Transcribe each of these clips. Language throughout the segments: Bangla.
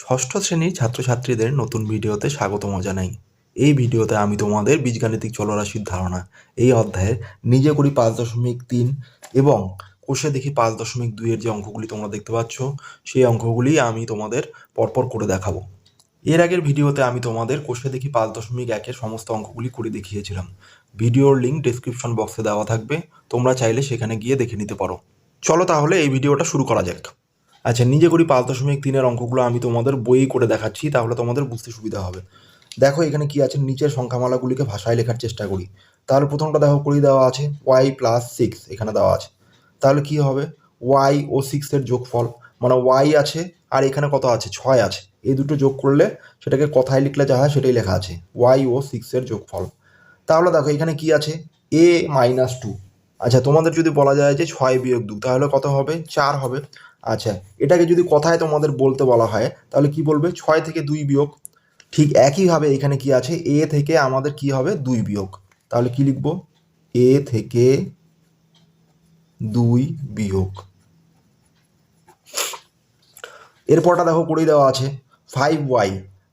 ষষ্ঠ শ্রেণীর ছাত্রছাত্রীদের নতুন ভিডিওতে স্বাগতম জানাই। এই ভিডিওতে আমি তোমাদের বীজগাণিতিক চলরাশির ধারণা এই অধ্যায়ের নিজে করি 5.3 এবং কোষে দেখি 5.2 এর যে অঙ্কগুলি তোমরা দেখতে পাচ্ছ সেই অঙ্কগুলি আমি তোমাদের পরপর করে দেখাবো। এর আগের ভিডিওতে আমি তোমাদের কোষে দেখি 5.1 সমস্ত অঙ্কগুলি করে দেখিয়েছিলাম। ভিডিওর লিঙ্ক ডেসক্রিপশন বক্সে দেওয়া থাকবে, তোমরা চাইলে সেখানে গিয়ে দেখে নিতে পারো। চলো তাহলে এই ভিডিওটা শুরু করা যাক। আচ্ছা, নিজে করি 5.3 অঙ্কগুলো আমি তোমাদের বই করে দেখাচ্ছি, তাহলে তোমাদের বুঝতে সুবিধা হবে। দেখো এখানে কি আছে, নিচের সংখ্যামালাগুলিকে ভাষায় লেখার চেষ্টা করি। তাহলে প্রথমটা দেখো করি দেওয়া আছে y+6 এখানে দেওয়া আছে। তাহলে কি হবে, y ও 6 এর যোগফল, মানে y আছে আর এখানে কত আছে 6 আছে, এই দুটো যোগ করলে সেটাকে কথায় লিখলে যা হয় সেটাই লেখা আছে y ও 6 এর যোগফল। তাহলে দেখো এখানে কি আছে a-2। আচ্ছা, তোমাদের যদি বলা যায় যে 6-2 তাহলে কত হবে, 4 হবে। আচ্ছা, এটাকে যদি কথায় তোমাদের বলতে বলা হয় তাহলে কি বলবে, 6 থেকে 2 বিয়োগ। ঠিক একইভাবে এখানে কি আছে, এ থেকে আমাদের কি হবে 2 বিয়োগ। তাহলে কি লিখব, এ থেকে 2 বিয়োগ। এরপরটা দেখো করেই দেওয়া আছে 5y।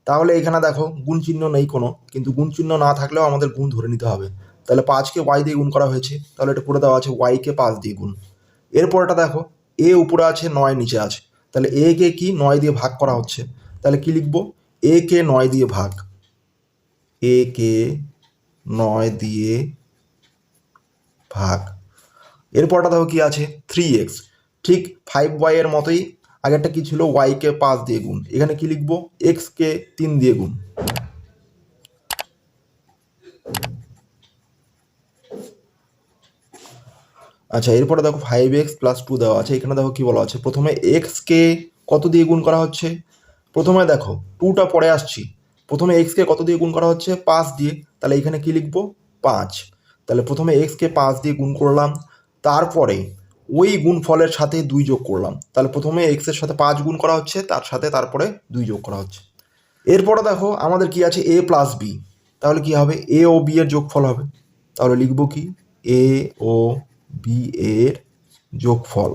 তাহলে এখানে দেখো গুণ চিহ্ন নেই কোনো, কিন্তু গুণ চিহ্ন না থাকলেও আমাদের গুণ ধরে নিতে হবে। তাহলে 5কে y দিয়ে গুণ করা হয়েছে, তাহলে এটা করে দেওয়া আছে y-কে 5 দিয়ে গুণ। এরপরটা দেখো এ উপরে আছে 9 নিচে আছে, তাহলে এ কে কি 9 দিয়ে ভাগ করা হচ্ছে। তাহলে কি লিখব, এ কে 9 দিয়ে ভাগ, এ কে 9 দিয়ে ভাগ। এরপরটা দেখো কি আছে 3x, ঠিক 5y এর মতোই আগেরটা কি ছিল, y-কে 5 দিয়ে গুণ। এখানে কি লিখবো, x-কে 3 দিয়ে গুণ। আচ্ছা, এরপরে দেখো 5x+2 দেওয়া আছে। এখানে দেখো কি বলা আছে, প্রথমে x-কে কত দিয়ে গুণ করা হচ্ছে, প্রথমে দেখো 2টা পরে আসছি, প্রথমে x-কে কত দিয়ে গুণ করা হচ্ছে 5 দিয়ে, তাহলে এখানে কি লিখবো 5। তাহলে প্রথমে x-কে 5 দিয়ে গুণ করলাম, তারপরে ওই গুণফলের সাথে 2 যোগ করলাম। তাহলে প্রথমে x এর সাথে 5 গুণ করা হচ্ছে, তার সাথে তারপরে 2 যোগ করা হচ্ছে। এরপরে দেখো আমাদের কি আছে a+b, তাহলে কি হবে a ও b এর যোগফল হবে। তাহলে লিখবো কি, a ও b এর যোগফল।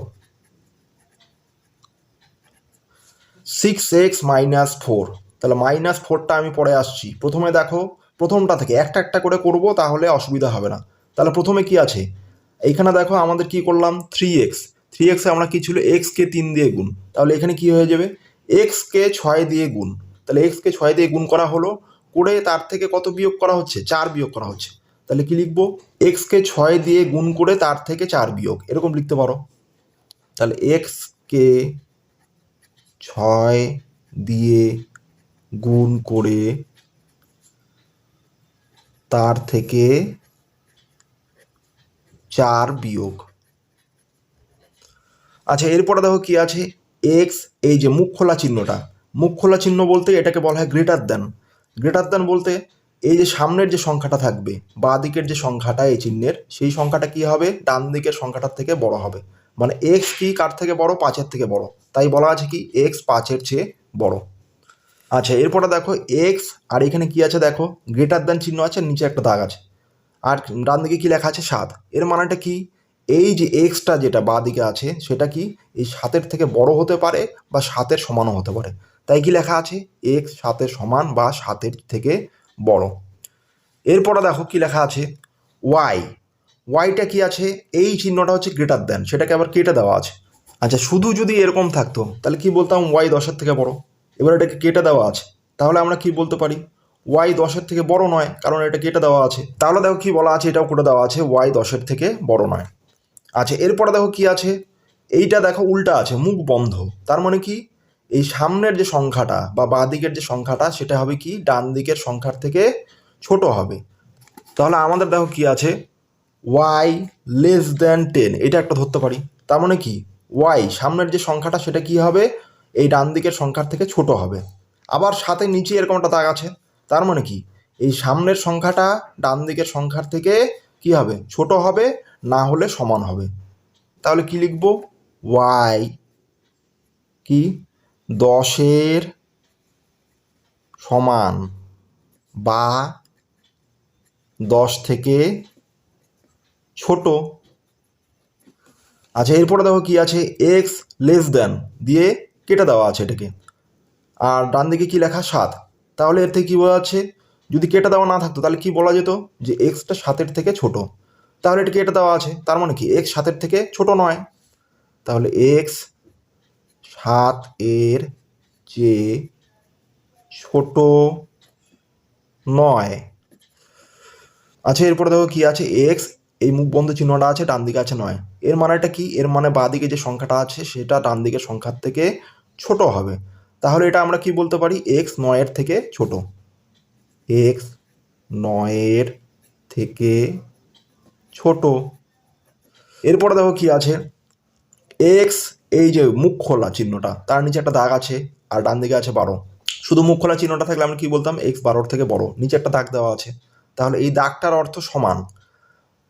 6x-4, তাহলে -4টা আমি পরে আসছি। প্রথমে দেখো প্রথমটা থেকে একটা একটা করে করব, তাহলে অসুবিধা হবে না। তাহলে প্রথমে কি আছে, এইখানে দেখো আমাদের কি করলাম 3x, 3x-এ আমরা কি ছিল x-কে 3 দিয়ে গুণ, তাহলে এখানে কি হয়ে যাবে x-কে 6 দিয়ে গুণ। তাহলে x-কে 6 দিয়ে গুণ করা হলো, করে তার থেকে কত বিয়োগ করা হচ্ছে, 4 বিয়োগ করা হচ্ছে। তাহলে কি লিখবো, x-কে 6 দিয়ে গুণ করে তার থেকে 4 বিয়োগ, এরকম লিখতে পারো। তাহলে x-কে 6 দিয়ে গুণ করে তার থেকে 4 বিয়োগ। আচ্ছা, এরপরে দেখো কি আছে এক্স, এই যে মুখ খোলা চিহ্নটা, মুখ খোলা চিহ্ন বলতে এটাকে বলা হয় গ্রেটার দ্যান। গ্রেটার দ্যান বলতে এই যে সামনের যে সংখ্যাটা থাকবে, বাঁ দিকের যে সংখ্যাটা এই চিহ্নের, সেই সংখ্যাটা কি হবে ডান দিকের সংখ্যাটার থেকে বড় হবে। মানে এক্স কি কার থেকে বড়, 5-এর থেকে বড়, তাই বলা আছে কি এক্স 5-এর চেয়ে বড়। আচ্ছা, এরপরে দেখো এক্স, আর এখানে কি আছে দেখো গ্রেটার দ্যান চিহ্ন আছে, নিচে একটা দাগ আছে, আর ডান দিকে কি লেখা আছে 7। এর মানেটা কি, এই যে এক্সটা যেটা বাঁ দিকে আছে সেটা কি এই 7-এর থেকে বড় হতে পারে বা 7-এর সমানও হতে পারে, তাই কি লেখা আছে এক্স 7-এর সমান বা 7-এর থেকে বড়। এরপরে দেখো কি লেখা আছে ওয়াই, ওয়াইটা কি আছে, এই চিহ্নটা হচ্ছে গ্রেটার দ্যান, সেটাকে আবার কেটে দেওয়া আছে। আচ্ছা, শুধু যদি এরকম থাকতো তাহলে কি বলতাম ওয়াই 10-এর থেকে বড়। এবার এটাকে কেটে দেওয়া আছে, তাহলে আমরা কি বলতে পারি ওয়াই 10-এর থেকে বড় নয়, কারণ এটা কেটে দেওয়া আছে। তাহলে দেখো কি বলা আছে, এটাও করে দেওয়া আছে ওয়াই 10-এর থেকে বড় নয়। আচ্ছা, এরপরে দেখো কি আছে, এইটা দেখো উল্টা আছে, মুখ বন্ধ, তার মানে কি এই সামনের যে সংখ্যাটা বা বাঁ দিকের যে সংখ্যাটা সেটা হবে কি ডান দিকের সংখ্যার থেকে ছোট হবে। তাহলে আমাদের দেখো কি আছে y<10, এটা একটা ধরতে পারি। তার মানে কি y সামনের যে সংখ্যাটা সেটা কি হবে এই ডান দিকের সংখ্যার থেকে ছোট হবে। আবার সাথে নিচে এরকম একটা দাগ আছে, তার মানে কি এই সামনের সংখ্যাটা ডান দিকের সংখ্যার থেকে কি হবে ছোট হবে, না হলে সমান হবে। তাহলে কি লিখব, y কি 10-এর সমান বা 10 থেকে ছোট। আচ্ছা, এরপরে দেখো কি আছে x <, দিয়ে কেটে দেওয়া আছে এটাকে। আর ডান দিকে কি লেখা 7। তাহলে এর থেকে কী বোঝা যাচ্ছে, যদি কেটে দেওয়া না থাকতো তাহলে কি বলা যেত যে এক্সটা 7-এর থেকে ছোট। তাহলে এটা কেটে দেওয়া আছে, তার মানে কি এক্স 7-এর থেকে ছোট নয়। তাহলে এক্স 7-এর চেয়ে ছোট নয়। আচ্ছা, এরপরে দেখো কি আছে, এক্স এই মুখ বন্ধ চিহ্নটা আছে, ডান দিকে আছে 9। এর মানেটা কি? এর মানে বাঁ দিকে যে সংখ্যাটা আছে সেটা ডান দিকের সংখ্যার থেকে ছোট হবে। তাহলে এটা আমরা কি বলতে পারি, এক্স 9-এর থেকে ছোট। এক্স 9-এর থেকে ছোট। এরপরে দেখো কি আছে, এক্স এই যে মুখ খোলা চিহ্নটা তার নিচে একটা দাগ আছে আর ডান দিকে আছে 12। শুধু মুখ খোলা চিহ্নটা থাকলে আমরা কি বলতাম, এক্স 12-এর থেকে বড়, নিচে একটা দাগ দেওয়া আছে। তাহলে এই দাগটার অর্থ সমান।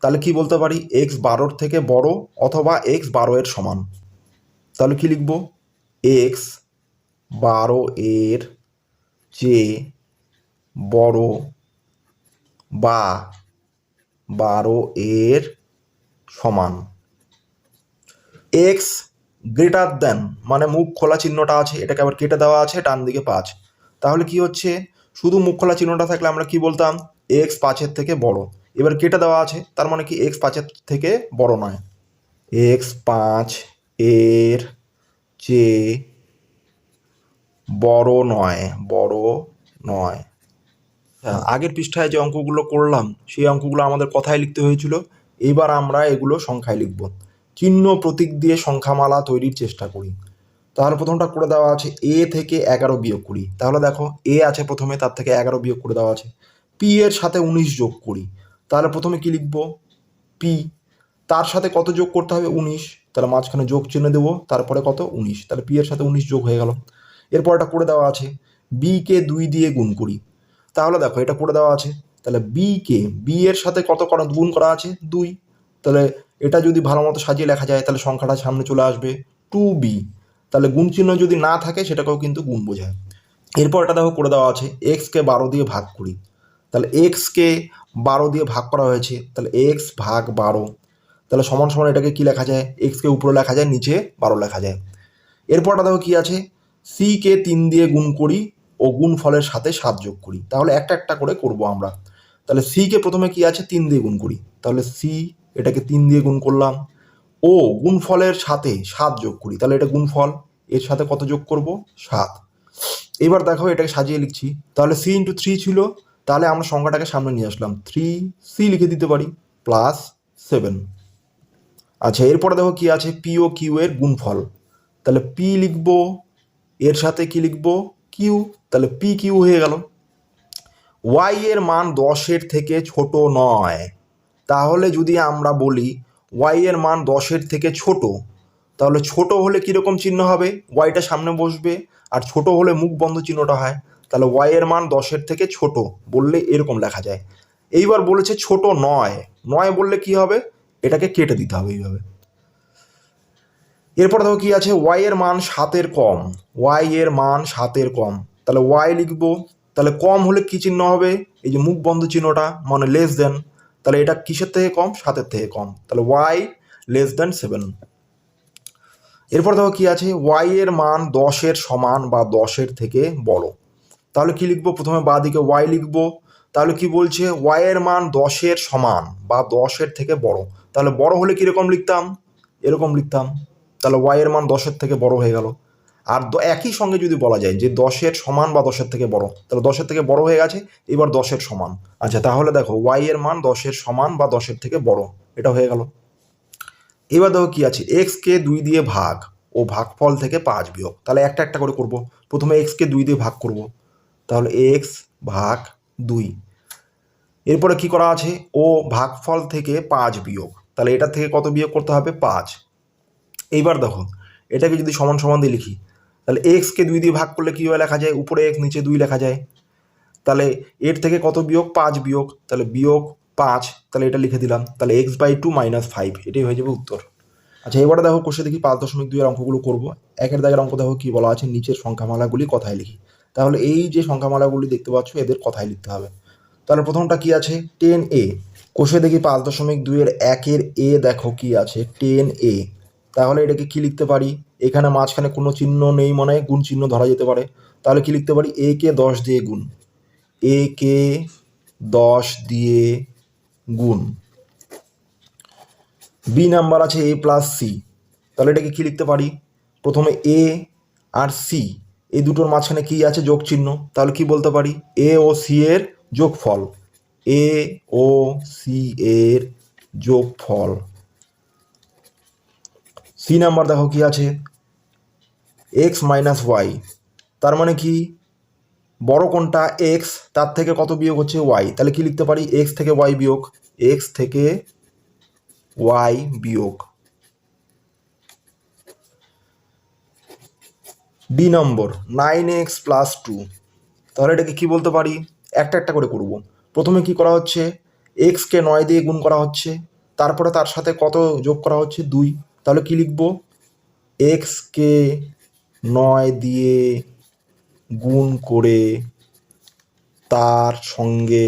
তাহলে কি বলতে পারি, এক্স 12-এর থেকে বড় অথবা এক্স 12-এর সমান। তাহলে কি লিখব, এক্স 12-এর চেয়ে বড় বা 12-এর সমান। এক্স গ্রেটার দেন মানে মুখ খোলা চিহ্নটা আছে, এটাকে আবার কেটে দেওয়া আছে, ডান দিকে 5। তাহলে কি হচ্ছে, শুধু মুখ খোলা চিহ্নটা থাকলে আমরা কি বলতাম, এক্স 5-এর থেকে বড়। এবার কেটে দেওয়া আছে, তার মানে কি এক্স 5-এর থেকে বড় নয়। এক্স 5-এর চেয়ে বড় নয়, বড় নয়। আগের পৃষ্ঠায় যে অঙ্কগুলো করলাম সেই অঙ্কগুলো আমাদের কথায় লিখতে হয়েছিল, এবার আমরা এগুলো সংখ্যায় লিখব। চিহ্ন প্রতীক দিয়ে সংখ্যামালা তৈরির চেষ্টা করি। তাহলে প্রথমটা করে দেওয়া আছে এ থেকে 11 বিয়োগ করি। তাহলে দেখো এ আছে প্রথমে, তার থেকে 11 বিয়োগ করে দেওয়া আছে। পি এর সাথে 19 যোগ করি। তাহলে প্রথমে কি লিখব, পি তার সাথে কত যোগ করতে হবে, 19। তাহলে মাঝখানে যোগ চিহ্ন দেবো, তারপরে কত, 19। তাহলে পি এর সাথে 19 যোগ হয়ে গেল। এরপর এটা করে দেওয়া আছে বি কে 2 দিয়ে গুণ করি। তাহলে দেখো এটা করে দেওয়া আছে, তাহলে বি এর সাথে কত গুণ করা আছে, 2। তাহলে এটা যদি ভালো মতো সাজিয়ে লেখা যায় তাহলে সংখ্যাটা সামনে চলে আসবে 2b। তাহলে গুণ চিহ্ন যদি না থাকে সেটাকেও কিন্তু গুণ বোঝায়। এরপর এটা দেখো করে দেওয়া আছে এক্সকে 12 দিয়ে ভাগ করি। তাহলে এক্সকে 12 দিয়ে ভাগ করা হয়েছে, তাহলে এক্স ভাগ 12। তাহলে সমান সমান এটাকে কি লেখা যায়, এক্সকে উপরে লেখা যায়, নিচে 12 লেখা যায়। এরপরটা দেখো কি আছে, সি কে 3 দিয়ে গুণ করি ও গুণ ফলের সাথে 7 যোগ করি। তাহলে একটা একটা করে করব আমরা। তাহলে সি কে প্রথমে কি আছে, 3 দিয়ে গুণ করি। তাহলে সি এটাকে 3 দিয়ে গুণ করলাম ও গুণফলের সাথে 7 যোগ করি। তাহলে এটা গুণফল, এর সাথে কত যোগ করব, 7। এবার দেখো এটাকে সাজিয়ে লিখছি। তাহলে সি ইন্টু 3 ছিল, তাহলে আমরা সংখ্যাটাকে সামনে নিয়ে আসলাম, 3c লিখে দিতে পারি প্লাস 7। আচ্ছা, এরপরে দেখো কি আছে, পি ও কিউ এর গুণফল। তাহলে পি লিখবো, এর সাথে কি লিখবো, কিউ। তাহলে পি কিউ হয়ে গেল। ওয়াই এর মান 10-এর থেকে ছোট নয়। তাহলে যদি আমরা বলি ওয়াই এর মান 10-এর থেকে ছোট, তাহলে ছোট হলে কীরকম চিহ্ন হবে, ওয়াইটা সামনে বসবে, আর ছোট হলে মুখ বন্ধ চিহ্নটা হয়। তাহলে ওয়াই এর মান 10-এর থেকে ছোট বললে এরকম লেখা যায়। এইবার বলেছে ছোট নয়, নয় বললে কি হবে, এটাকে কেটে দিতে হবে এইভাবে। এরপর দেখো কি আছে, ওয়াই এর মান 7-এর কম, ওয়াই এর মান 7-এর কম। তাহলে ওয়াই লিখবো, তাহলে কম হলে কি চিহ্ন হবে, এই যে মুখ বন্ধ চিহ্নটা, মানে লেস দেন। তাহলে এটা কিসের থেকে কম, 7-এর থেকে কম। তাহলে ওয়াই লেস দেন 7। এরপর দেখো কি আছে, ওয়াই এর মান 10-এর সমান বা 10-এর থেকে বড়। তাহলে কি লিখবো, প্রথমে বাঁ দিকে ওয়াই লিখবো। তাহলে কি বলছে, ওয়াই এর মান 10-এর সমান বা 10-এর থেকে বড়। তাহলে বড় হলে কীরকম লিখতাম, এরকম লিখতাম। তাহলে ওয়াই এর মান 10-এর থেকে বড় হয়ে গেল। আর একই সঙ্গে যদি বলা যায় যে 10-এর সমান বা 10-এর থেকে বড়, তাহলে 10-এর থেকে বড় হয়ে গেছে, এবার 10-এর সমান। আচ্ছা, তাহলে দেখো ওয়াই এর মান 10-এর সমান বা 10-এর থেকে বড়, এটা হয়ে গেল। এবার দেখো কি আছে, এক্সকে 2 দিয়ে ভাগ ও ভাগফল থেকে 5 বিয়োগ। তাহলে একটা একটা করে করব। প্রথমে এক্সকে 2 দিয়ে ভাগ করব, তাহলে এক্স ভাগ 2। এরপরে কি করা আছে, ও ভাগফল থেকে 5 বিয়োগ। তাহলে এটা থেকে কত বিয়োগ করতে হবে, 5। এইবার দেখো এটাকে যদি সমান সমান দিয়ে লিখি, তাহলে এক্সকে 2 দিয়ে ভাগ করলে কীভাবে লেখা যায়, উপরে এক্স নিচে 2 লেখা যায়। তাহলে এর থেকে কত বিয়োগ, 5 বিয়োগ, তাহলে বিয়োগ 5। তাহলে এটা লিখে দিলাম, তাহলে x/2 - 5, এটাই হয়ে যাবে উত্তর। আচ্ছা, এবারে দেখো কোষে দেখি 5.2 এর অঙ্কগুলো করব। একের দাগের অঙ্ক দেখো কি বলা আছে, নিচের সংখ্যামালাগুলি কথায় লিখি। তাহলে এই যে সংখ্যামালাগুলি দেখতে পাচ্ছ এদের কথায় লিখতে হবে। তাহলে প্রথমটা কি আছে, 10a। কোষে দেখি 5.2 এর 1-এর এ দেখো কি আছে, 10a। তাহলে এটাকে কি লিখতে পারি, এখানে মাঝখানে কোনো চিহ্ন নেই মানে গুণ চিহ্ন ধরা যেতে পারে। তাহলে কি লিখতে পারি, এ কে 10 দিয়ে গুণ, এ কে 10 দিয়ে গুণ। বি নাম্বার আছে এ প্লাস সি, তাহলে এটাকে কি লিখতে পারি, প্রথমে এ আর সি এই দুটোর মাঝখানে কি আছে, যোগ চিহ্ন, তাহলে কি বলতে পারি, এ ও সি এর যোগফল, এ ও সি এর যোগফল। সি নাম্বার দেখো কি আছে, এক্স মাইনাস ওয়াই, তার মানে কি, বড় কোনটা এক্স, তার থেকে কত বিয়োগ হচ্ছে ওয়াই, তাহলে কি লিখতে পারি, এক্স থেকে ওয়াই বিয়োগ, এক্স থেকে ওয়াই বিয়োগ। ডি নম্বর 9x প্লাস 2, তাহলে এটাকে কি বলতে পারি, একটা একটা করে করব। প্রথমে কি করা হচ্ছে, এক্সকে 9 দিয়ে গুণ করা হচ্ছে, তারপরে তার সাথে কত যোগ করা হচ্ছে, 2, তাহলে কি লিখব, এক্সকে 9 দিয়ে গুণ করে তার সঙ্গে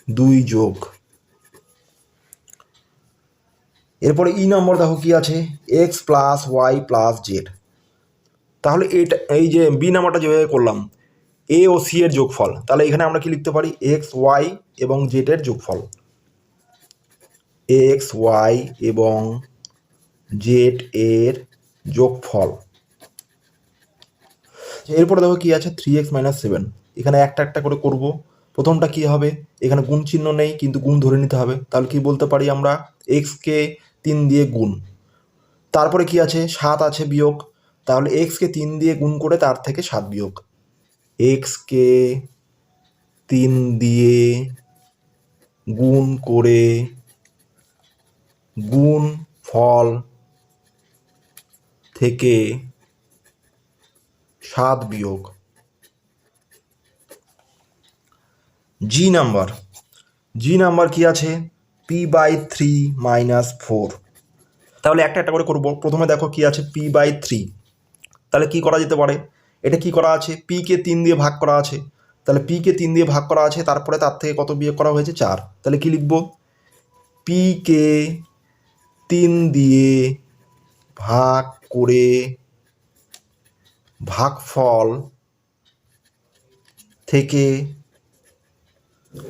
2 যোগ। এরপরে ই নম্বর দেখো কি আছে, x plus y plus z, তাহলে এটা এই যে বি নাম্বারটা যেভাবে করলাম এ ও সি এর যোগফল, তাহলে এখানে আমরা কি লিখতে পারি, এক্স ওয়াই এবং জেড এর যোগফল, এক্স ওয়াই এবং জেড এর যোগফল। এরপরে দেখো কি আছে, 3x মাইনাস 7, এখানে একটা একটা করে করব। প্রথমটা কি হবে, এখানে গুণ চিহ্ন নেই কিন্তু গুণ ধরে নিতে হবে, তাহলে কি বলতে পারি আমরা, এক্সকে 3 দিয়ে গুণ, তারপরে কি আছে 7 আছে বিয়োগ, তাহলে এক্সকে 3 দিয়ে গুণ করে তার থেকে 7 বিয়োগ, এক্সকে 3 দিয়ে গুণ করে গুণ ফল থেকে 7 বিয়োগ। জি নাম্বার কি আছে, p/3 মাইনাস 4, তাহলে একটা একটা করে করব। প্রথমে দেখো কি আছে, p/3, তাহলে কি করা যেতে পারে, এটা কি করা আছে, p-কে 3 দিয়ে ভাগ করা আছে, তাহলে p-কে 3 দিয়ে ভাগ করা আছে, তারপরে তার থেকে কত বিয়োগ করা হয়েছে, 4, তাহলে কি লিখব, p-কে 3 দিয়ে ভাগ করে ভাগফল থেকে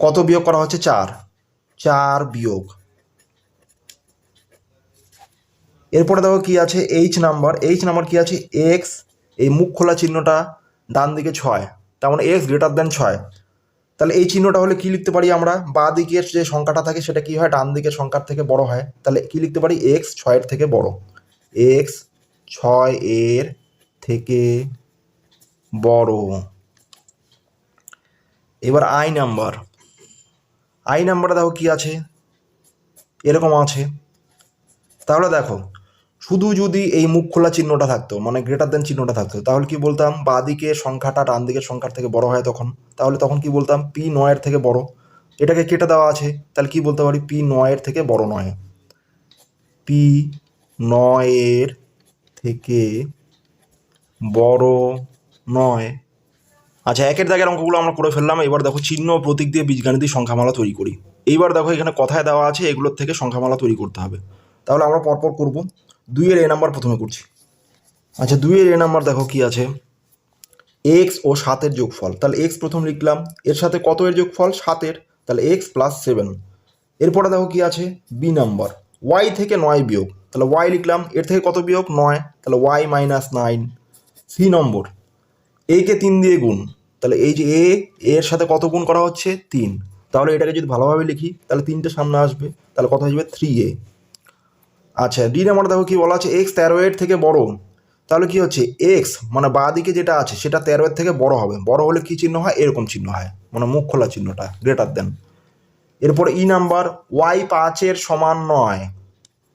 কত বিয়োগ করা হচ্ছে, 4 বিয়োগ। এরপরে দেখো কি আছে, এইচ নাম্বার কি আছে, এক্স এই মুখ খোলা চিহ্নটা ডান দিকে 6, তার মানে এক্স গ্রেটার দেন 6, তাহলে এই চিহ্নটা হলে কি লিখতে পারি আমরা, বাঁ দিকের যে সংখ্যাটা থাকে সেটা কি হয়, ডান দিকের সংখ্যার থেকে বড় হয়, তাহলে কি লিখতে পারি, এক্স 6 এর থেকে বড়, এক্স 6 এর থেকে বড়। এবার আই নাম্বারে দেখো কি আছে, এরকম আছে, তাহলে দেখো শুধু যদি এই মুখ খোলা চিহ্নটা থাকতো মানে গ্রেটার দেন চিহ্নটা থাকতো, তাহলে কি বলতাম, বাঁ দিকের সংখ্যাটা ডান দিকের সংখ্যার থেকে বড় হয় তখন কি বলতাম, পি 9 এর থেকে বড়, এটাকে কেটে দেওয়া আছে, তাহলে কি বলতে পারি, পি 9 এর থেকে বড় নয়, পি 9 এর থেকে বড় নয়। আচ্ছা, একের দাগের অঙ্কগুলো আমরা করে ফেললাম। এবার দেখো চিহ্ন ও প্রতীক দিয়ে বীজগাণিতিক সংখ্যামালা তৈরি করি। এইবার দেখো এখানে কথায় দেওয়া আছে, এগুলোর থেকে সংখ্যামালা তৈরি করতে হবে, তাহলে আমরা পরপর করব। 2 এর এ নাম্বার প্রথমে করছি। আচ্ছা, 2 এর এ নাম্বার দেখো কি আছে, এক্স ও 7 এর যোগফল, তাহলে এক্স প্রথম লিখলাম, এর সাথে কত এর যোগফল, 7 এর, তাহলে এক্স প্লাস 7। এরপরে দেখো কি আছে, বি নাম্বার, ওয়াই থেকে 9 বিয়োগ, তাহলে ওয়াই লিখলাম, এর থেকে কত বিয়োগ, 9, তাহলে ওয়াই মাইনাস 9। সি নম্বর, এ কে 3 দিয়ে গুণ, তাহলে এই যে এর সাথে কত গুণ করা হচ্ছে, 3, তাহলে এটাকে যদি ভালোভাবে লিখি তাহলে 3টে সামনে আসবে, তাহলে কত হয়ে যাবে, 3a। আচ্ছা, ডি নাম্বার দেখো কি বলা আছে, এক্স 13 এর থেকে বড়, তাহলে কি হচ্ছে, এক্স মানে বাঁ দিকে যেটা আছে সেটা 13 এর থেকে বড় হবে, বড় হলে কি চিহ্ন হয়, এরকম চিহ্ন হয়, মানে মুখ খোলা চিহ্নটা গ্রেটার দেন। এরপরে ই নাম্বার, ওয়াই 5 এর সমান নয়,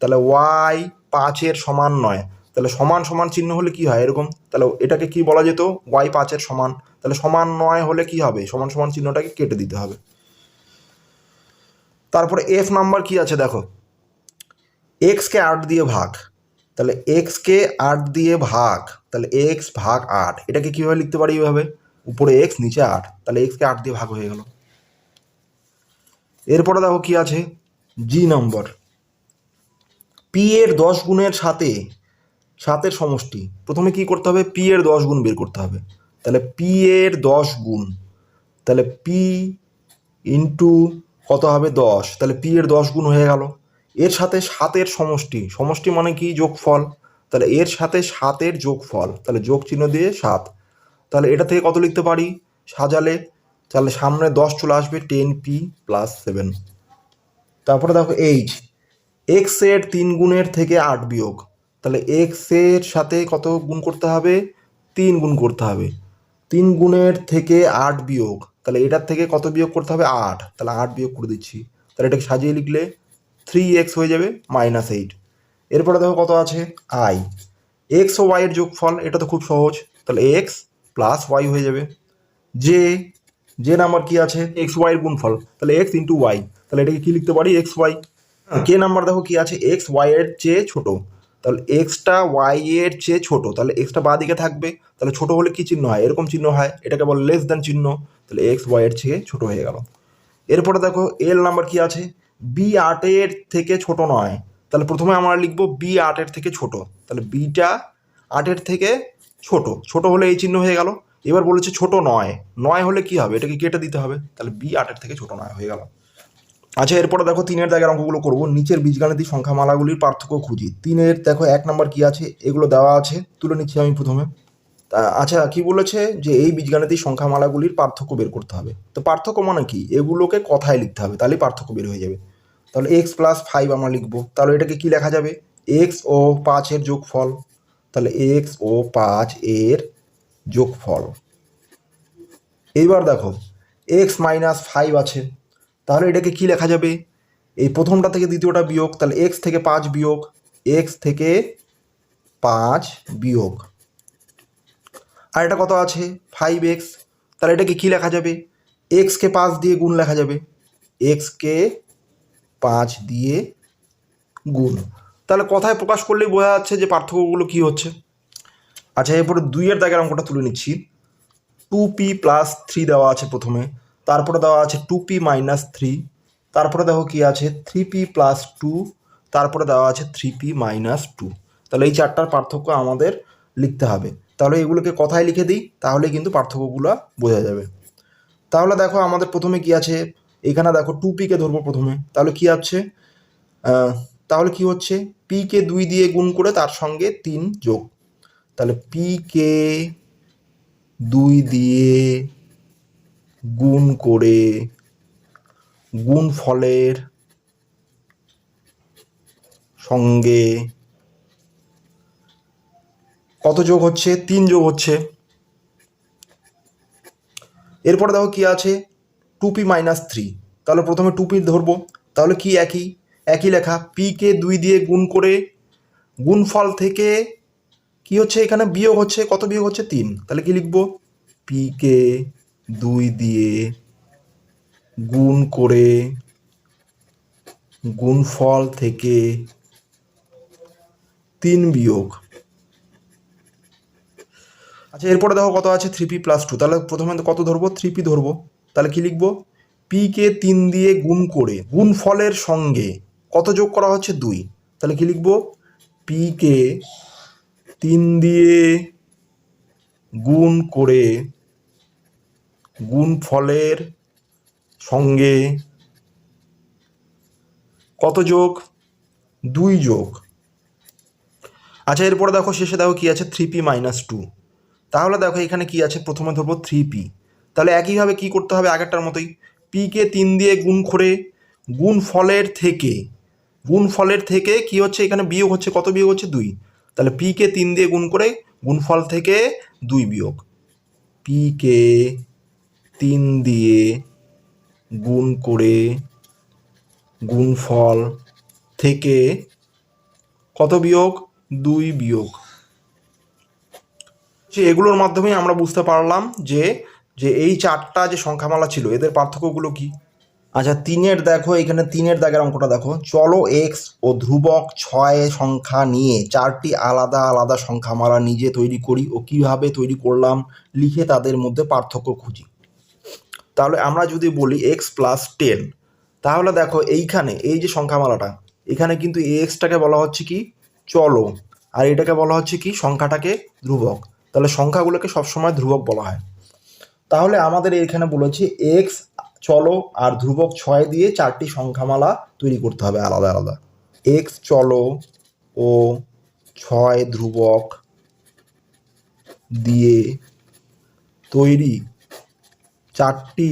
তাহলে ওয়াই 5 এর সমান নয়, তাহলে সমান সমান চিহ্ন হলে কি হয়, এরকম, তাহলে এটাকে কি বলা যেত, ওয়াই 5 এর সমান, তাহলে সমান নয় হলে কি হবে, সমান সমান চিহ্নটাকে কেটে দিতে হবে। তারপরে এফ নাম্বার কি আছে দেখো, এক্সকে 8 দিয়ে ভাগ, তাহলে এক্সকে 8 দিয়ে ভাগ, তাহলে এক্স ভাগ 8, এটাকে কীভাবে লিখতে পারি, এইভাবে, উপরে এক্স নিচে 8, তাহলে এক্সকে 8 দিয়ে ভাগ হয়ে গেল। এরপরে দেখো কি আছে, জি নাম্বার, পি এর 10 গুণের সাথে সাতের সমষ্টি, প্রথমে কি করতে হবে, পি এর 10 গুণ বের করতে হবে। তাহলে পি এর 10 গুণ, তাহলে পি ইন্টু কত হবে 10, তাহলে পি এর 10 গুণ হয়ে গেল। এর সাথে সাতের সমষ্টি, সমষ্টি মানে কি, যোগফল, তাহলে এর সাথে সাতের যোগফল, তাহলে যোগ চিহ্ন দিয়ে 7। তাহলে এটা থেকে কত লিখতে পারি সাজালে, তাহলে সামনে 10 চলে আসবে, 10p+7। তারপরে দেখো এইচ, এক্স এর 3 গুণের থেকে 8 বিয়োগ, তাহলে এক্স এর সাথে কত গুণ করতে হবে, 3 গুণ করতে হবে। 3 গুণের থেকে 8 বিয়োগ, তাহলে এটার থেকে কত বিয়োগ করতে হবে, 8, তাহলে 8 বিয়োগ করে দিচ্ছি। তাহলে এটাকে সাজিয়ে লিখলে 3x হয়ে যাবে -8। এরপরে দেখো কত আছে, আই, এক্স ও ওয়াই এর যোগফল, এটা তো খুব সহজ, তাহলে এক্স প্লাস ওয়াই হয়ে যাবে। জে, যে নাম্বার কি আছে, এক্স ওয়াই এর গুণফল, তাহলে এক্স ইন্টু ওয়াই, তাহলে এটাকে কি লিখতে পারি, এক্স ওয়াই। কে নাম্বার দেখো কি আছে, এক্স ওয়াই এর চেয়ে ছোট, তাহলে এক্সটা ওয়াই এর চেয়ে ছোট, তাহলে এক্সটা বাঁ দিকে থাকবে, তাহলে ছোট হলে কি চিহ্ন হয়, এরকম চিহ্ন হয়, এটাকে বলে লেস দ্যান চিহ্ন, তাহলে এক্স ওয়াই এর চেয়ে ছোট হয়ে গেল। এরপরে দেখো এল নাম্বার কি আছে, বি 8 এর থেকে ছোট নয়, তাহলে প্রথমে আমরা লিখবো বি 8 এর থেকে ছোট, তাহলে বিটা 8 এর থেকে ছোট, ছোট হলে এই চিহ্ন হয়ে গেল। এবার বলেছে ছোট নয়, নয় হলে কি হবে, এটাকে কেটে দিতে হবে, তাহলে বি 8 এর থেকে ছোট নয় হয়ে গেল। আচ্ছা, এরপরে দেখো 3-এর দাগের অঙ্কগুলো করবো, নিচের বীজগাণিতিক সংখ্যামালাগুলির পার্থক্য খুঁজি। 3-এর দেখো 1 নাম্বার কি আছে, এগুলো দেওয়া আছে, তুলে নিচ্ছি আমি প্রথমে। আচ্ছা, কি বলেছে যে এই বীজগাণিতিক সংখ্যামালাগুলির পার্থক্য বের করতে হবে। তো পার্থক্য মানে কি, এগুলোকে কথায় লিখতে হবে, তাহলেই পার্থক্য বের হয়ে যাবে। তাহলে x+5 আমরা লিখবো, তাহলে এটাকে কি লেখা যাবে, x ও 5 এর যোগফল, তাহলে x ও 5 এর যোগফল। এইবার দেখো x-5 আছে, তাহলে এটাকে কি লেখা যাবে, এই প্রথমটা থেকে দ্বিতীয়টা বিয়োগ, তাহলে x থেকে 5 বিয়োগ, x থেকে 5 বিয়োগ। আর এটা কত আছে 5x, তাহলে এটাকে কি লেখা যাবে, x কে 5 দিয়ে গুণ লেখা যাবে, x কে 5 দিয়ে গুণ। তাহলে কথায় প্রকাশ করলেই বোঝা যাচ্ছে যে পার্থক্যগুলো কি হচ্ছে। আচ্ছা, এরপরে 2-এর দাগের অঙ্কটা তুলে নিচ্ছি। 2p+3 দেওয়া আছে প্রথমে, তারপরে দেওয়া আছে 2p-3, তারপরে দেখো কি আছে 3p+2, তারপরে দেওয়া আছে 3p-2। তাহলে এই চারটার পার্থক্য আমাদের লিখতে হবে। তাহলে এগুলোকে কথায় লিখে দিই, তাহলে কিন্তু পার্থক্যগুলো বোঝা যাবে। তাহলে দেখো আমাদের প্রথমে কি আছে, এখানে দেখো 2p-কে ধরবো প্রথমে, তাহলে কি আছে, তাহলে কি হচ্ছে, p-কে 2 দিয়ে গুণ করে তার সঙ্গে 3 যোগ, তাহলে p-কে 2 দিয়ে গুণ করে গুণফলের সঙ্গে কত যোগ হচ্ছে, 3 যোগ হচ্ছে। এরপরে দেখো কি আছে 2p-3, তাহলে প্রথমে 2p ধরবো, তাহলে কি একই লেখা, p-কে 2 দিয়ে গুণ করে গুণফল থেকে কি হচ্ছে, এখানে বিয়োগ হচ্ছে, কত বিয়োগ হচ্ছে, 3, তাহলে কি লিখবো, p-কে 2 দিয়ে গুণ করে গুণফল থেকে 3 বিয়োগ। আচ্ছা, এরপরে দেখো কত আছে 3p+2, তাহলে প্রথমে কত ধরবো, 3p ধরবো, তাহলে কি লিখবো, p-কে 3 দিয়ে গুণ করে গুণফলের সঙ্গে কত যোগ করা হচ্ছে, 2, তাহলে কি লিখবো, p-কে 3 দিয়ে গুণ করে গুণফলের সঙ্গে কত যোগ, 2 যোগ। আচ্ছা, এরপরে দেখো শেষে দেখো কি আছে 3p-2, তাহলে দেখো এখানে কি আছে, প্রথমে ধরবো 3p, তাহলে একইভাবে কি করতে হবে আগেরটার মতোই, p-কে 3 দিয়ে গুণ করে গুণফলের থেকে কি হচ্ছে, এখানে বিয়োগ হচ্ছে, কত বিয়োগ হচ্ছে, 2, তাহলে p-কে 3 দিয়ে গুণ করে গুণফল থেকে 2 বিয়োগ, p-কে 3 দিয়ে গুণ করে গুণফল থেকে কত বিয়োগ, 2 বিয়োগ। এগুলোর মাধ্যমে আমরা বুঝতে পারলাম যে যে এই চারটা যে সংখ্যামালা ছিল এদের পার্থক্যগুলো কি। আচ্ছা, 3-এর দেখো, এখানে 3-এর দাগের অঙ্কটা দেখো, চলো এক্স ও ধ্রুবক 6 সংখ্যা নিয়ে 4টি আলাদা আলাদা সংখ্যামালা নিজে তৈরি করি ও কিভাবে তৈরি করলাম লিখে তাদের মধ্যে পার্থক্য খুঁজি। তাহলে আমরা যদি বলি x+10, তাহলে দেখো এইখানে এই যে সংখ্যামালাটা, এখানে কিন্তু এক্সটাকে বলা হচ্ছে কি চলো, আর এটাকে বলা হচ্ছে কি সংখ্যাটাকে ধ্রুবক। তাহলে সংখ্যাগুলোকে সবসময় ধ্রুবক বলা হয়। তাহলে আমাদের এখানে বলেছে এক্স, চলো আর ধ্রুবক 6 দিয়ে 4টি সংখ্যামালা তৈরি করতে হবে আলাদা আলাদা। এক্স চলো ও 6 ধ্রুবক দিয়ে তৈরি 4টি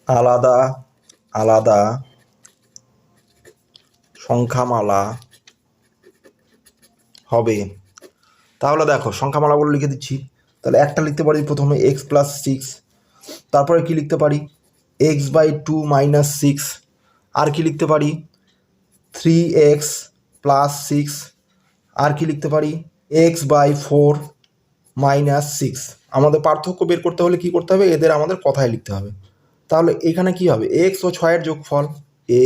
আলাদা আলাদা সংখ্যামালা হবে। তাহলে দেখো সংখ্যামালাগুলো লিখে দিচ্ছি। তাহলে একটা লিখতে পারি প্রথমে x+6, তারপরে কি লিখতে পারি x/2 - 6, আর কি লিখতে পারি 3x+6, আর কি লিখতে পারি x/4 - 6। আমাদের পার্থক্য বের করতে হলে কি করতে হবে, এদের আমাদের কথায় লিখতে হবে। তাহলে এখানে কি হবে x ও 6 এর যোগফল,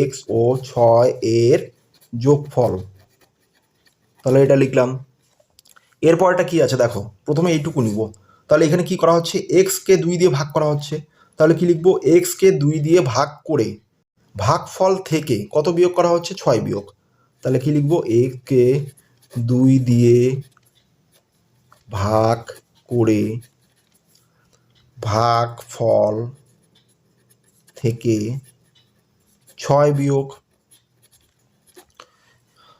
x ও 6 এর যোগফল। তাহলে এটা লিখলাম। এরপর এটা কি আছে দেখো, প্রথমে এইটুকু নিব। তাহলে এখানে কি করা হচ্ছে, এক্সকে 2 দিয়ে ভাগ করা হচ্ছে। তাহলে কি লিখবো, এক্সকে 2 দিয়ে ভাগ করে ভাগফল থেকে কত বিয়োগ করা হচ্ছে, 6 বিয়োগ। তাহলে কি লিখবো, এক্সকে 2 দিয়ে ভাগ করে ভাগফল থেকে 6 বিয়োগ।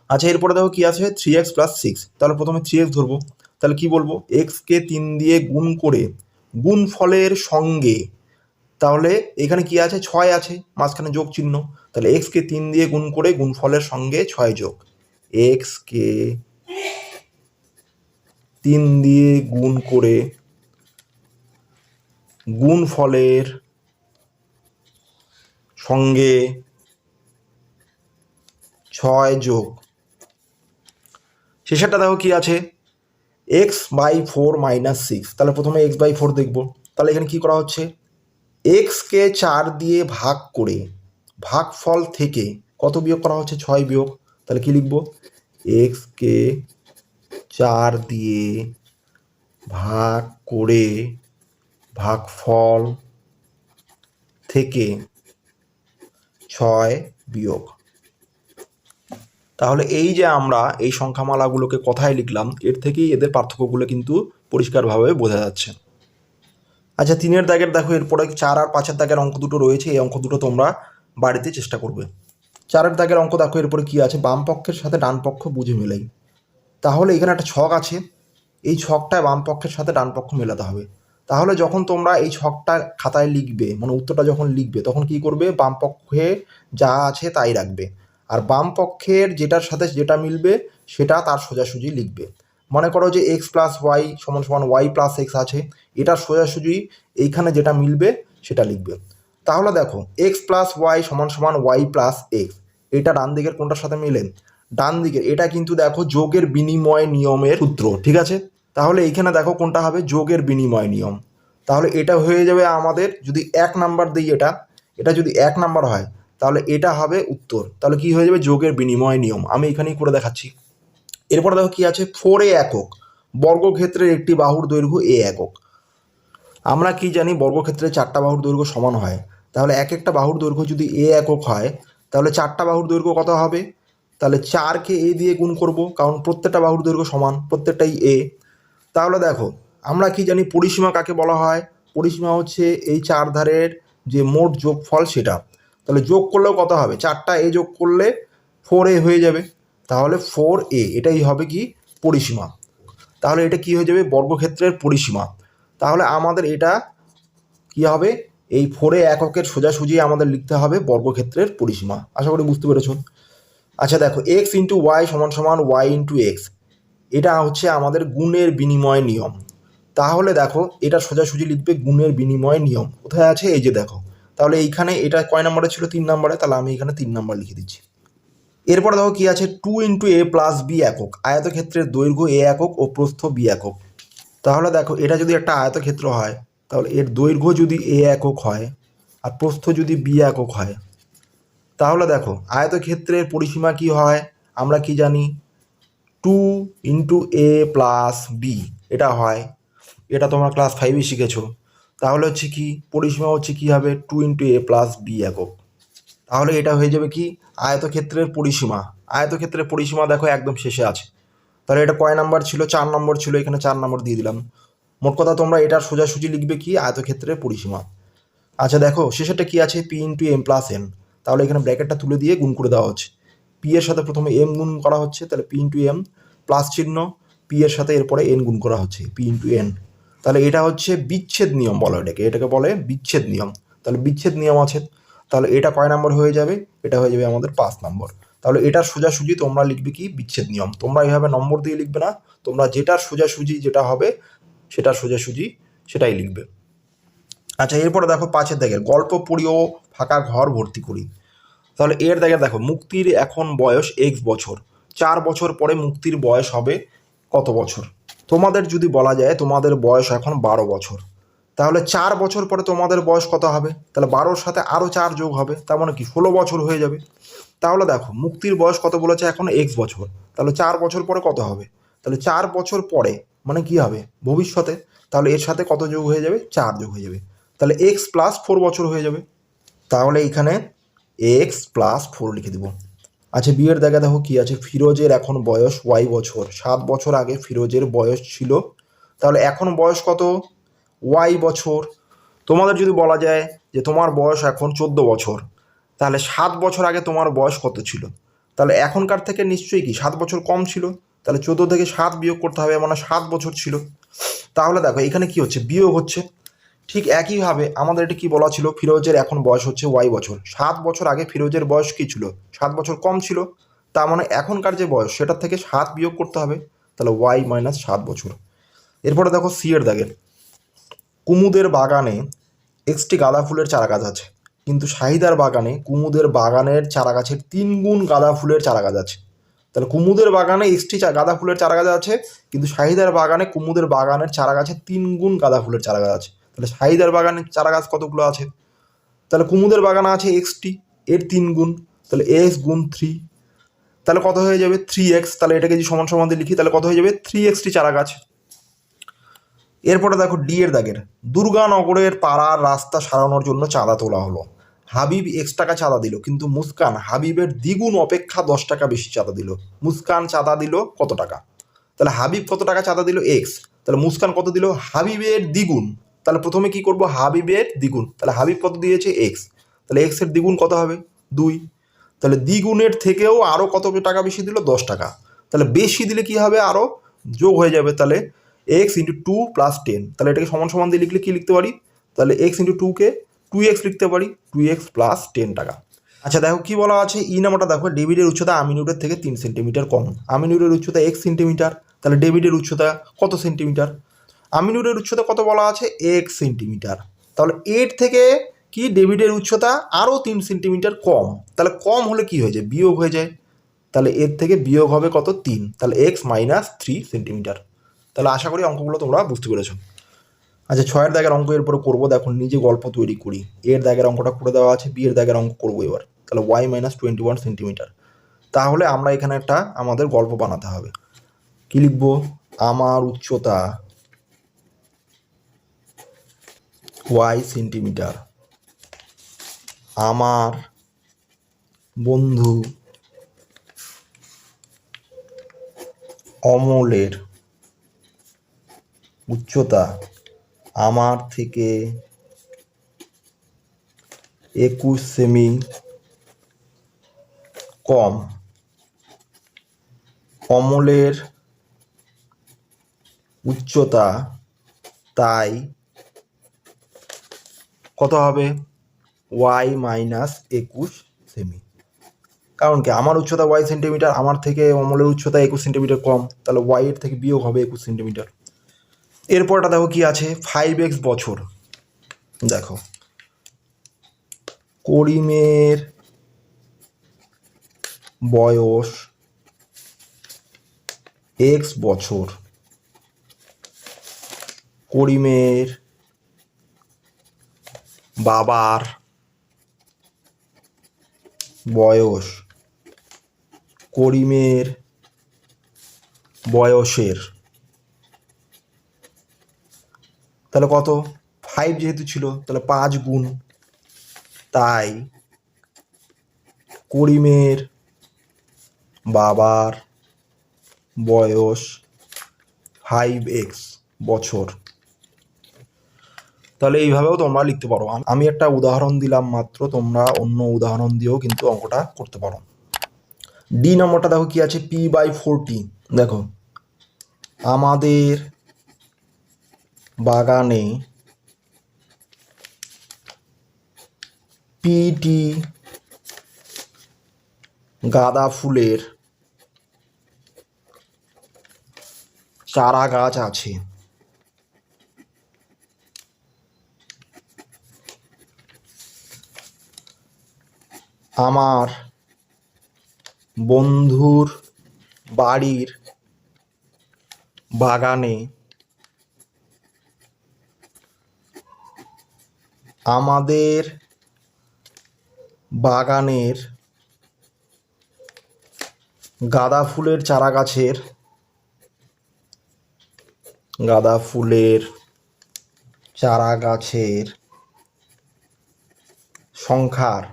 আচ্ছা এরপরে দেখো কি আছে 3x+6। তাহলে প্রথমে 3x ধরবো। তাহলে কি বলবো, এক্সকে 3 দিয়ে গুণ করে গুণফলের সঙ্গে, তাহলে এখানে কি আছে 6 আছে, মাঝখানে যোগ চিহ্ন। তাহলে এক্সকে 3 দিয়ে গুণ করে গুণফলের সঙ্গে 6 যোগ। এক্সকে 3 দিয়ে গুণ করে গুণফলের সঙ্গে 6 যোগ। শেষেরটা দেখো কি আছে x/4 - 6। তাহলে প্রথমে x/4 দেখব। তাহলে এখানে কি করা হচ্ছে, এক্সকে 4 দিয়ে ভাগ করে ভাগফল থেকে কত বিয়োগ করা হচ্ছে, 6 বিয়োগ। তাহলে কি লিখব, এক্সকে 4 দিয়ে ভাগ করে ভাগফল থেকে 6 বিয়োগ। তাহলে এই যে আমরা এই সংখ্যামালাগুলোকে কথায় লিখলাম, এর থেকেই এদের পার্থক্যগুলো কিন্তু পরিষ্কারভাবে বোঝা যাচ্ছে। আচ্ছা 3-এর দাগের দেখো, এরপরে 4 আর 5-এর দাগের অঙ্ক দুটো রয়েছে। এই অঙ্ক দুটো তোমরা বাড়িতে চেষ্টা করবে। 4-এর দাগের অঙ্ক দেখো, এরপরে কি আছে, বাম পক্ষের সাথে ডান পক্ষ বুঝে মেলাই। তাহলে এখানে একটা ছক আছে, এই ছকটায় বাম পক্ষের সাথে ডান পক্ষ মেলাতে হবে। তাহলে যখন তোমরা এই ছকটা খাতায় লিখবে, মানে উত্তরটা যখন লিখবে, তখন কি করবে, বাম পক্ষে যা আছে তাই রাখবে, আর বাম পক্ষের যেটার সাথে যেটা মিলবে সেটা তার সোজাসুজি লিখবে। মনে করো যে x+y = y+x আছে, এটার সোজাসুজি এইখানে যেটা মিলবে সেটা লিখবে। তাহলে দেখো x+y = y+x, এটা ডান দিকের কোনটার সাথে মিলে, ডান দিকের এটা কিন্তু দেখো যোগের বিনিময় নিয়মের সূত্র, ঠিক আছে। তাহলে এইখানে দেখো কোনটা হবে, যোগের বিনিময় নিয়ম। তাহলে এটা হয়ে যাবে আমাদের, যদি 1 নাম্বার দিই, এটা যদি 1 নাম্বার হয় তাহলে এটা হবে উত্তর। তাহলে কি হয়ে যাবে, যোগের বিনিময় নিয়ম। আমি এখানেই করে দেখাচ্ছি। এরপরে দেখো কি আছে, 4a একক বর্গক্ষেত্রের একটি বাহুর দৈর্ঘ্য a একক। আমরা কি জানি, বর্গক্ষেত্রে 4টা বাহুর দৈর্ঘ্য সমান হয়। তাহলে এক একটা বাহুর দৈর্ঘ্য যদি a একক হয়, তাহলে 4টা বাহুর দৈর্ঘ্য কত হবে, তাহলে 4কে a দিয়ে গুণ করব, কারণ প্রত্যেকটা বাহুর দৈর্ঘ্য সমান, প্রত্যেকটাই a। তাহলে দেখো আমরা কি জানি, পরিসীমা কাকে বলা হয়, পরিসীমা হচ্ছে এই 4 ধারের যে মোট যোগফল সেটা। তাহলে যোগ করলেও কত হবে, 4টা a যোগ করলে 4a হয়ে যাবে। তাহলে 4a এটাই হবে কি পরিসীমা। তাহলে এটা কি হয়ে যাবে, বর্গক্ষেত্রের পরিসীমা। তাহলে আমাদের এটা কি হবে, এই 4a এককের সোজাসুজি আমাদের লিখতে হবে বর্গক্ষেত্রের পরিসীমা। আশা করি বুঝতে পেরেছ। আচ্ছা দেখো x/y = y/x, এটা হচ্ছে আমাদের গুণের বিনিময় নিয়ম। তাহলে দেখো এটা সোজাসুজি লিখবে গুণের বিনিময় নিয়ম। কোথায় আছে, এই যে দেখো। তাহলে এইখানে এটা কয় নম্বরে ছিল, 3 নম্বরে। তাহলে আমি এখানে 3 নম্বর লিখে দিচ্ছি। এরপরে দেখো কি আছে, 2 × a + b একক আয়তক্ষেত্রের দৈর্ঘ্য a একক ও প্রস্থ b একক। তাহলে দেখো এটা যদি একটা আয়তক্ষেত্র হয়, তাহলে এর দৈর্ঘ্য যদি a একক হয় আর প্রস্থ যদি b একক হয়, তাহলে দেখো আয়তক্ষেত্রের পরিসীমা কি হয়, আমরা কি জানি 2 × a + b এটা হয়। এটা তোমরা ক্লাস 5-এ শিখেছো। তাহলে হচ্ছে কি পরিসীমা হচ্ছে কি হবে, 2 × a + b একক। তাহলে এটা হয়ে যাবে কি আয়তক্ষেত্রের পরিসীমা। আয়তক্ষেত্রের পরিসীমা দেখো একদম শেষে আছে। তাহলে এটা কয় নাম্বার ছিল? 4 নম্বর ছিল, এখানে 4 নম্বর দিয়ে দিলাম। মোট কথা তোমরা এটার সোজাসুজি লিখবে কি আয়তক্ষেত্রের পরিসীমা। আচ্ছা দেখো শেষেরটা কি আছে? P into m plus n. তাহলে এখানে ব্র্যাকেটটা তুলে দিয়ে গুণ করে দেওয়া হচ্ছে। পি এর সাথে প্রথমে এম গুণ করা হচ্ছে, তাহলে পি ইন্টু এম প্লাস চিহ্ন, পি এর সাথে এরপরে এন গুণ করা হচ্ছে, পি ইন্টু এন। তাহলে এটা হচ্ছে বিচ্ছেদ নিয়ম বলো এটাকে বলে বিচ্ছেদ নিয়ম। তাহলে বিচ্ছেদ নিয়ম আছে, তাহলে এটা কয় নম্বর হয়ে যাবে? এটা হয়ে যাবে আমাদের 5 নম্বর। তাহলে এটার সোজাসুজি তোমরা লিখবে কি বিচ্ছেদ নিয়ম। তোমরা এইভাবে নম্বর দিয়ে লিখবে না, তোমরা যেটার সোজাসুজি যেটা হবে সেটার সোজাসুজি সেটাই লিখবে। আচ্ছা এরপরে দেখো 5-এর দাগের গল্প পড়ি ও ফাঁকা ঘর ভর্তি করি। তাহলে এর দাগের দেখো মুক্তির এখন বয়স এক্স বছর, 4 বছর পরে মুক্তির বয়স হবে কত বছর? তোমাদের যদি বলা যায় তোমাদের বয়স এখন 12 বছর, তাহলে 4 বছর পরে তোমাদের বয়স কত হবে? তাহলে 12-র সাথে আরও 4 যোগ হবে, তার মানে কি 16 বছর হয়ে যাবে। তাহলে দেখো মুক্তির বয়স কত বলেছে? এখন এক্স বছর, তাহলে 4 বছর পরে কত হবে? তাহলে 4 বছর পরে মানে কি হবে? ভবিষ্যতে। তাহলে এর সাথে কত যোগ হয়ে যাবে? 4 যোগ হয়ে যাবে, তাহলে এক্স প্লাস 4 বছর হয়ে যাবে। তাহলে এখানে এক্স প্লাস 4 লিখে দিব। আচ্ছা বিয়ের দেখা দেখো কি আছে? ফিরোজের এখন বয়স ওয়াই বছর, 7 বছর আগে ফিরোজের বয়স ছিল, তাহলে এখন বয়স কত? ওয়াই বছর। তোমাদের যদি বলা যায় যে তোমার বয়স এখন 14 বছর, তাহলে 7 বছর আগে তোমার বয়স কত ছিল? তাহলে এখনকার থেকে নিশ্চয়ই কি 7 বছর কম ছিল, তাহলে 14 থেকে 7 বিয়োগ করতে হবে, মানে 7 বছর ছিল। তাহলে দেখো এখানে কি হচ্ছে? বিয়োগ হচ্ছে। ঠিক একইভাবে আমাদের এটা কি বলা ছিল? ফিরোজের এখন বয়স হচ্ছে ওয়াই বছর, 7 বছর আগে ফিরোজের বয়স কি ছিল? 7 বছর কম ছিল, তার মানে এখনকার যে বয়স সেটার থেকে 7 বিয়োগ করতে হবে, তাহলে ওয়াই মাইনাস 7 বছর। এরপরে দেখো সি এর দাগের কুমুদের বাগানে এক্সটি গাঁদা ফুলের চারা গাছ আছে, কিন্তু শাহিদার বাগানে কুমুদের বাগানের চারা গাছের 3 গুণ গাঁদা ফুলের চারা গাছ আছে। তাহলে কুমুদের বাগানে এক্সটি গাঁদা ফুলের চারা গাছ আছে, কিন্তু শাহিদার বাগানে কুমুদের বাগানের চারা গাছে 3 গুণ গাঁদা ফুলের চারা গাছ আছে। তাহলে শাহিদার বাগানের চারা গাছ কতগুলো আছে? তাহলে কুমুদের বাগানে আছে এক্সটি, এর 3 গুণ, তাহলে এক্স গুণ 3, তাহলে কত হয়ে যাবে? 3x। তাহলে এটাকে যদি সমান সমান দিয়ে লিখি তাহলে কত হয়ে যাবে? 3xটি চারা গাছ। এরপরে দেখো ডি এর দাগের দুর্গানগরের পাড়ার রাস্তা সারানোর জন্য চাঁদা তোলা হলো। হাবিব X টাকা চাঁদা দিল, কিন্তু মুস্কান হাবিবের দ্বিগুণ অপেক্ষা 10 টাকা বেশি চাঁদা দিল। মুস্কান চাঁদা দিল কত টাকা? তাহলে হাবিব কত টাকা চাঁদা দিল? X। তাহলে মুস্কান কত দিল? হাবিবের দ্বিগুণ। তাহলে প্রথমে কি করব? হাবিবের দ্বিগুণ। তাহলে হাবিব কত দিয়েছে? X। তাহলে X এর দ্বিগুণ কত হবে? 2। তাহলে দ্বিগুণের থেকেও আরও কত টাকা বেশি দিল? 10 টাকা। তাহলে বেশি দিলে কি হবে? আরও যোগ হয়ে যাবে, তাহলে এক্স ইন্টু 2 প্লাস 10। তাহলে এটাকে সমান সমান দিয়ে লিখলে কি লিখতে পারি? তাহলে এক্স ইন্টু 2কে 2x লিখতে পারি, 2x প্লাস 10 টাকা। আচ্ছা দেখো কি বলা আছে? ই নাম্বারটা দেখো ডেভিডের উচ্চতা আমিনুরের থেকে 3 সেন্টিমিটার কম। আমিনুরের উচ্চতা 1 সেন্টিমিটার, তাহলে ডেভিডের উচ্চতা কত সেন্টিমিটার? আমিনুরের উচ্চতা কত বলা আছে? 1 সেন্টিমিটার। তাহলে এর থেকে কি ডেভিডের উচ্চতা আরও 3 সেন্টিমিটার কম, তাহলে কম হলে কি হয়ে যায়? বিয়োগ হয়ে যায়। তাহলে এর থেকে বিয়োগ হবে কত? 3, তাহলে এক্স মাইনাস 3 সেন্টিমিটার। তাহলে আশা করি অঙ্কগুলো তোমরা বুঝতে পেরেছো। আচ্ছা 6-এর দাগের অঙ্ক এরপরে করবো, দেখো নিজে গল্প তৈরি করি। এর দাগের অঙ্কটা করে দেওয়া আছে, বি এর দাগের অঙ্ক করবো এবার। তাহলে ওয়াই মাইনাস 21 সেন্টিমিটার। তাহলে আমরা এখানে একটা আমাদের গল্প বানাতে হবে। কি লিখবো? আমার উচ্চতা ওয়াই সেন্টিমিটার, আমার বন্ধু অমলের উচ্চতা আমার থেকে 21 সেমি কম। অমলের উচ্চতা তাই কত হবে? ওয়াই মাইনাস 21 সেমি। কারণ কি আমার উচ্চতা ওয়াই সেন্টিমিটার, আমার থেকে অমলের উচ্চতা 21 সেন্টিমিটার কম, তাহলে ওয়াই এর থেকে বিয়োগ হবে 21 সেন্টিমিটার। এরপরটা দেখো কি আছে? 5x বছর। দেখো করিমের বয়স x বছর, করিমের বাবার বয়স করিমের বয়সের, তাহলে কত? 5 যেহেতু ছিল তাহলে 5 গুণ, তাই করিমের বাবার বয়স 5x বছর। তাহলে এইভাবেও তোমরা লিখতে পারো। আমি একটা উদাহরণ দিলাম মাত্র, তোমরা অন্য উদাহরণ দিয়েও কিন্তু অঙ্কটা করতে পারো। ডি নম্বরটা দেখো কি আছে, p/40। দেখো, আমাদের বাগানে পিটি গাঁদা ফুলের চারা গাছ আছে। আমার বন্ধুর বাড়ির বাগানে আমাদের বাগানের গাঁদা ফুলের চারা গাছের সংখ্যার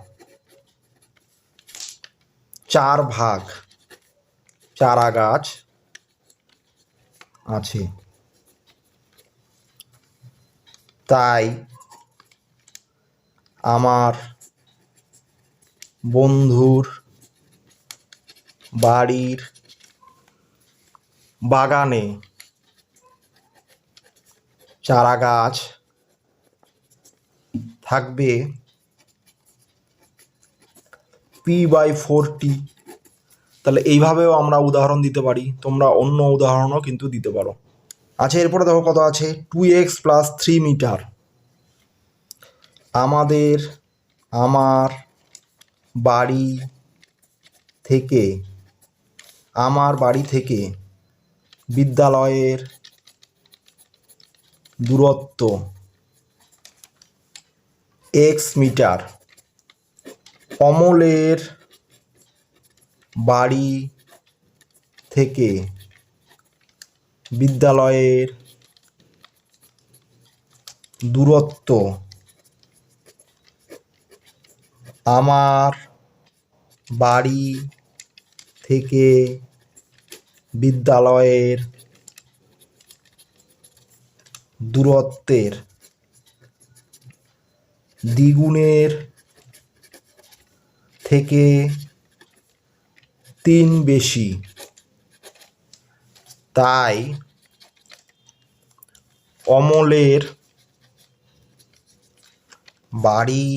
4 ভাগ চারা গাছ আছে। তাই আমার বন্ধুর বাড়ির বাগানে চারা গাছ থাকবে p/40। তাহলে এইভাবেও আমরা উদাহরণ দিতে পারি, তোমরা অন্য উদাহরণও কিন্তু দিতে পারো। আচ্ছা, এরপরে দেখো কত আছে, 2x + 3 মিটার। আমার বাড়ি থেকে বিদ্যালয়ের দূরত্ব x মিটার। অমলের বাড়ি থেকে বিদ্যালয়ের দূরত্ব আমার বাড়ি থেকে বিদ্যালয়ের দূরত্বের দ্বিগুণের থেকে 3 বেশি। তাই অমলের বাড়ি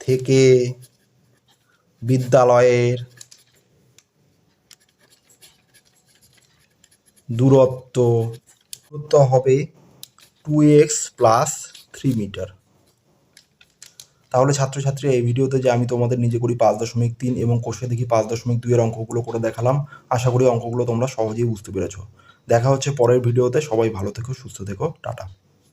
থেকে বিদ্যালয়ের দূরত্ব হবে 2x + 3 মিটার। তাহলে ছাত্রছাত্রী, এই ভিডিওতে যে আমি তোমাদের নিজে করি 5.3 এবং কোষে দেখি 5.2 এর অঙ্কগুলো করে দেখালাম, আশা করি অঙ্কগুলো তোমরা সহজেই বুঝতে পেরেছো। দেখা হচ্ছে পরের ভিডিওতে। সবাই ভালো থেকো, সুস্থ থেকো, টাটা।